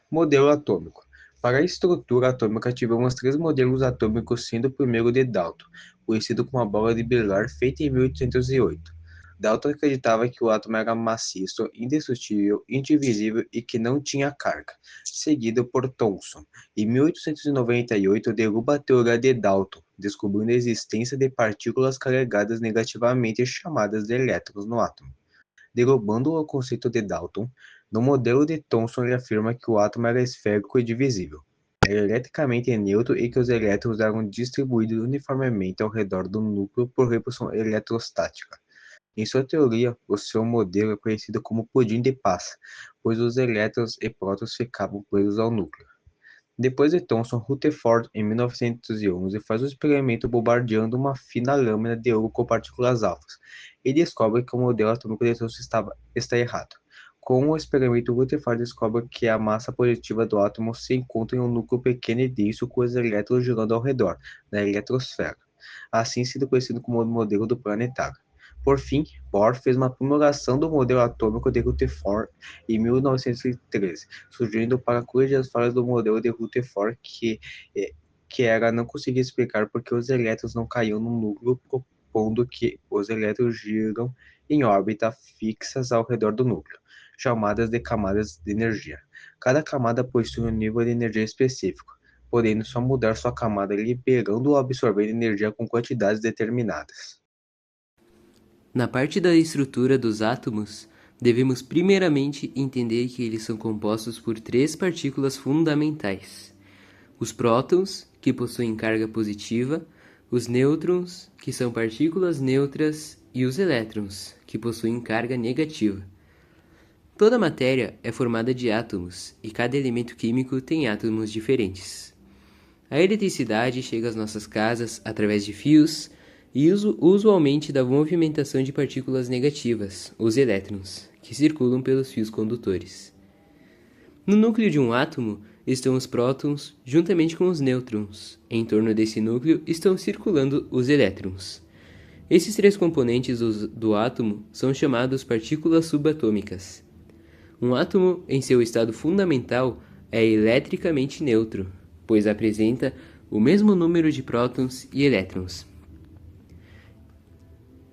Modelo atômico. Para a estrutura atômica, tivemos três modelos atômicos, sendo o primeiro de Dalton, conhecido como a bola de Bilhar, feita em 1808. Dalton acreditava que o átomo era maciço, indestrutível, indivisível e que não tinha carga, seguido por Thomson. Em 1898, derruba a teoria de Dalton, descobrindo a existência de partículas carregadas negativamente chamadas de elétrons no átomo. Derrubando o conceito de Dalton, no modelo de Thomson ele afirma que o átomo era esférico e divisível, era eletricamente neutro e que os elétrons eram distribuídos uniformemente ao redor do núcleo por repulsão eletrostática. Em sua teoria, o seu modelo é conhecido como pudim de paz, pois os elétrons e prótons ficavam presos ao núcleo. Depois de Thomson, Rutherford, em 1911, faz um experimento bombardeando uma fina lâmina de ouro com partículas alfas e descobre que o modelo atômico de Thomson está errado. Com o experimento, Rutherford descobre que a massa positiva do átomo se encontra em um núcleo pequeno e denso com os elétrons girando ao redor, na eletrosfera, assim sendo conhecido como o modelo do planetário. Por fim, Bohr fez uma promulgação do modelo atômico de Rutherford em 1913, sugerindo para corrigir as falhas do modelo de Rutherford que era não conseguir explicar por que os elétrons não caíam no núcleo, propondo que os elétrons giram em órbita fixas ao redor do núcleo, chamadas de camadas de energia. Cada camada possui um nível de energia específico, podendo só mudar sua camada liberando ou absorvendo energia com quantidades determinadas. Na parte da estrutura dos átomos, devemos primeiramente entender que eles são compostos por três partículas fundamentais: os prótons, que possuem carga positiva, os nêutrons, que são partículas neutras, e os elétrons, que possuem carga negativa. Toda matéria é formada de átomos, e cada elemento químico tem átomos diferentes. A eletricidade chega às nossas casas através de fios e usualmente da movimentação de partículas negativas, os elétrons, que circulam pelos fios condutores. No núcleo de um átomo estão os prótons juntamente com os nêutrons. Em torno desse núcleo estão circulando os elétrons. Esses três componentes do átomo são chamados partículas subatômicas. Um átomo, em seu estado fundamental, é eletricamente neutro, pois apresenta o mesmo número de prótons e elétrons.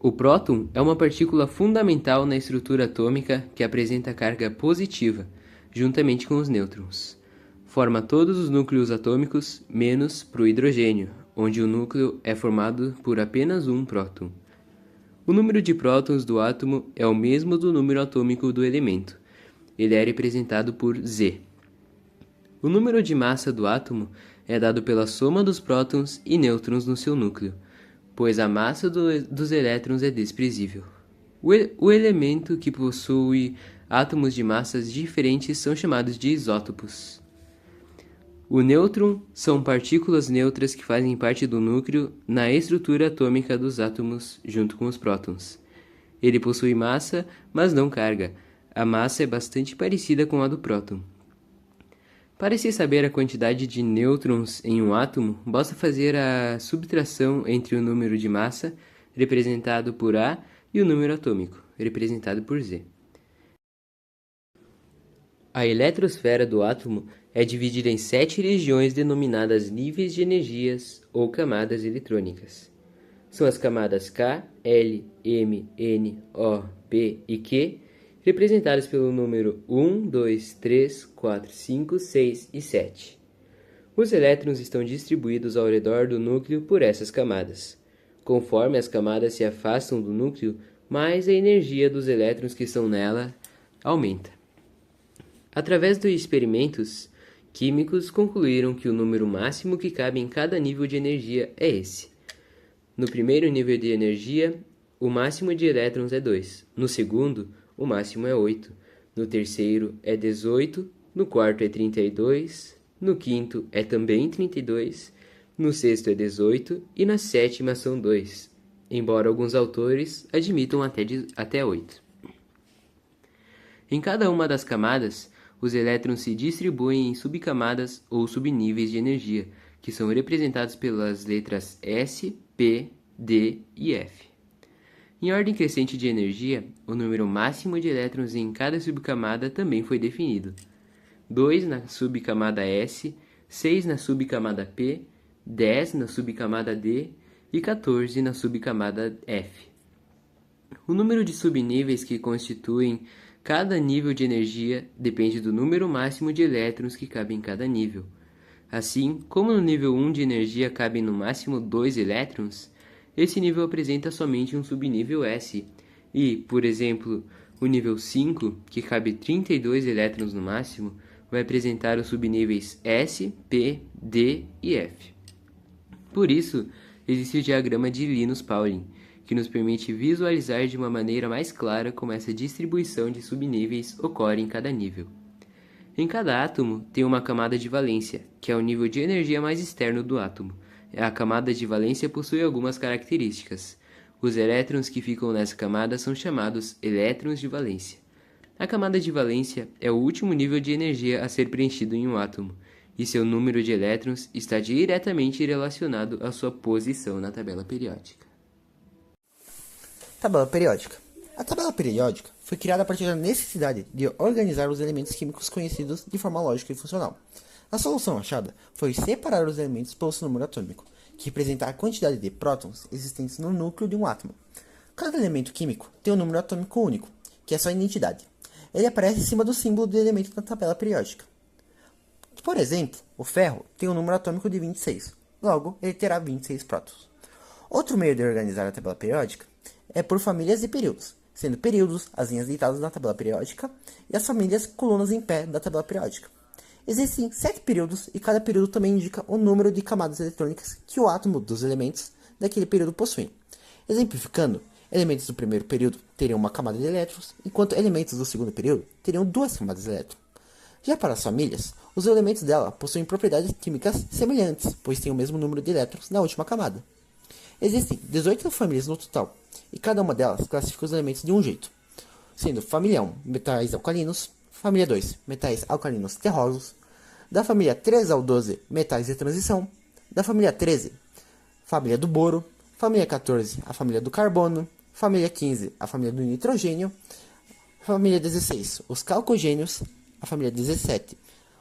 O próton é uma partícula fundamental na estrutura atômica que apresenta carga positiva, juntamente com os nêutrons. Forma todos os núcleos atômicos, menos para o hidrogênio, onde o núcleo é formado por apenas um próton. O número de prótons do átomo é o mesmo do número atômico do elemento. Ele é representado por Z. O número de massa do átomo é dado pela soma dos prótons e nêutrons no seu núcleo, pois a massa dos elétrons é desprezível. O elemento que possui átomos de massas diferentes são chamados de isótopos. O nêutron são partículas neutras que fazem parte do núcleo na estrutura atômica dos átomos junto com os prótons. Ele possui massa, mas não carga. A massa é bastante parecida com a do próton. Para se saber a quantidade de nêutrons em um átomo, basta fazer a subtração entre o número de massa, representado por A, e o número atômico, representado por Z. A eletrosfera do átomo é dividida em 7 regiões denominadas níveis de energias ou camadas eletrônicas. São as camadas K, L, M, N, O, P e Q, representadas pelo número 1, 2, 3, 4, 5, 6 e 7. Os elétrons estão distribuídos ao redor do núcleo por essas camadas. Conforme as camadas se afastam do núcleo, mais a energia dos elétrons que estão nela aumenta. Através de experimentos, químicos concluíram que o número máximo que cabe em cada nível de energia é esse. No primeiro nível de energia, o máximo de elétrons é 2. No segundo, o máximo é 8. No terceiro é 18. No quarto é 32. No quinto é também 32. No sexto é 18. E na sétima são 2. Embora alguns autores admitam até 8. Em cada uma das camadas, os elétrons se distribuem em subcamadas ou subníveis de energia, que são representados pelas letras S, P, D e F. Em ordem crescente de energia, o número máximo de elétrons em cada subcamada também foi definido. 2 na subcamada S, 6 na subcamada P, 10 na subcamada D e 14 na subcamada F. O número de subníveis que constituem cada nível de energia depende do número máximo de elétrons que cabem em cada nível. Assim, como no nível 1 de energia cabem no máximo 2 elétrons, esse nível apresenta somente um subnível S, e, por exemplo, o nível 5, que cabe 32 elétrons no máximo, vai apresentar os subníveis S, P, D e F. Por isso, existe o diagrama de Linus-Pauling, que nos permite visualizar de uma maneira mais clara como essa distribuição de subníveis ocorre em cada nível. Em cada átomo tem uma camada de valência, que é o nível de energia mais externo do átomo. A camada de valência possui algumas características. Os elétrons que ficam nessa camada são chamados elétrons de valência. A camada de valência é o último nível de energia a ser preenchido em um átomo, e seu número de elétrons está diretamente relacionado à sua posição na tabela periódica. Tabela periódica. A tabela periódica foi criada a partir da necessidade de organizar os elementos químicos conhecidos de forma lógica e funcional. A solução achada foi separar os elementos pelo seu número atômico, que representa a quantidade de prótons existentes no núcleo de um átomo. Cada elemento químico tem um número atômico único, que é sua identidade. Ele aparece em cima do símbolo do elemento da tabela periódica. Por exemplo, o ferro tem um número atômico de 26, logo ele terá 26 prótons. Outro meio de organizar a tabela periódica é por famílias e períodos, sendo períodos as linhas deitadas na tabela periódica e as famílias colunas em pé da tabela periódica. Existem 7 períodos e cada período também indica o número de camadas eletrônicas que o átomo dos elementos daquele período possui. Exemplificando, elementos do primeiro período teriam uma camada de elétrons, enquanto elementos do segundo período teriam 2 camadas de elétrons. Já para as famílias, os elementos dela possuem propriedades químicas semelhantes, pois têm o mesmo número de elétrons na última camada. Existem 18 famílias no total, e cada uma delas classifica os elementos de um jeito, sendo família 1, metais alcalinos, família 2, metais alcalinos terrosos, da família 3 ao 12, metais de transição, da família 13, família do boro, família 14, a família do carbono, família 15, a família do nitrogênio, família 16, os calcogênios, a família 17,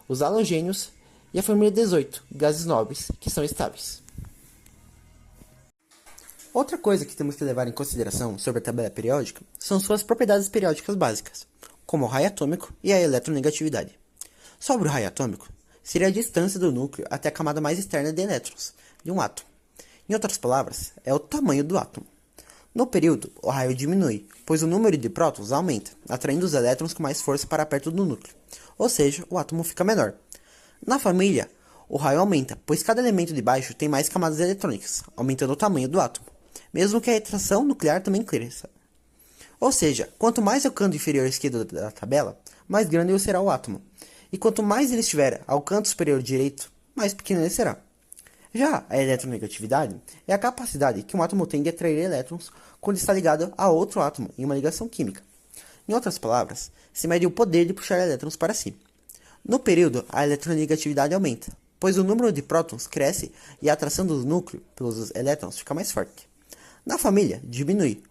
os halogênios e a família 18, gases nobres, que são estáveis. Outra coisa que temos que levar em consideração sobre a tabela periódica são suas propriedades periódicas básicas, como o raio atômico e a eletronegatividade. Sobre o raio atômico, seria a distância do núcleo até a camada mais externa de elétrons de um átomo. Em outras palavras, é o tamanho do átomo. No período, o raio diminui, pois o número de prótons aumenta, atraindo os elétrons com mais força para perto do núcleo, ou seja, o átomo fica menor. Na família, o raio aumenta, pois cada elemento de baixo tem mais camadas eletrônicas, aumentando o tamanho do átomo, mesmo que a atração nuclear também cresça. Ou seja, quanto mais é o canto inferior esquerdo da tabela, mais grande será o átomo, e quanto mais ele estiver ao canto superior direito, mais pequeno ele será. Já a eletronegatividade é a capacidade que um átomo tem de atrair elétrons quando está ligado a outro átomo em uma ligação química. Em outras palavras, se mede o poder de puxar elétrons para si. No período, a eletronegatividade aumenta, pois o número de prótons cresce e a atração do núcleo pelos elétrons fica mais forte. Na família, diminui,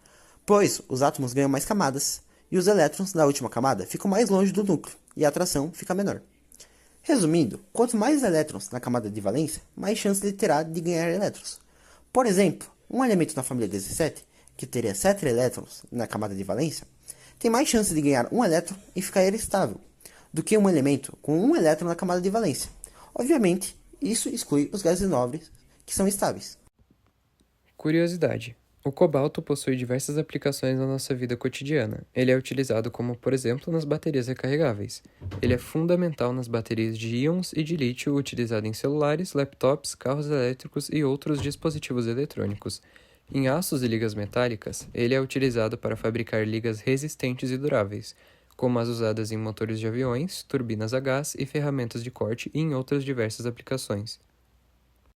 pois os átomos ganham mais camadas e os elétrons da última camada ficam mais longe do núcleo e a atração fica menor. Resumindo, quanto mais elétrons na camada de valência, mais chance ele terá de ganhar elétrons. Por exemplo, um elemento na família 17, que teria 7 elétrons na camada de valência, tem mais chance de ganhar um elétron e ficar estável, do que um elemento com um elétron na camada de valência. Obviamente, isso exclui os gases nobres, que são estáveis. Curiosidade. O cobalto possui diversas aplicações na nossa vida cotidiana. Ele é utilizado como, por exemplo, nas baterias recarregáveis. Ele é fundamental nas baterias de íons e de lítio utilizado em celulares, laptops, carros elétricos e outros dispositivos eletrônicos. Em aços e ligas metálicas, ele é utilizado para fabricar ligas resistentes e duráveis, como as usadas em motores de aviões, turbinas a gás e ferramentas de corte e em outras diversas aplicações.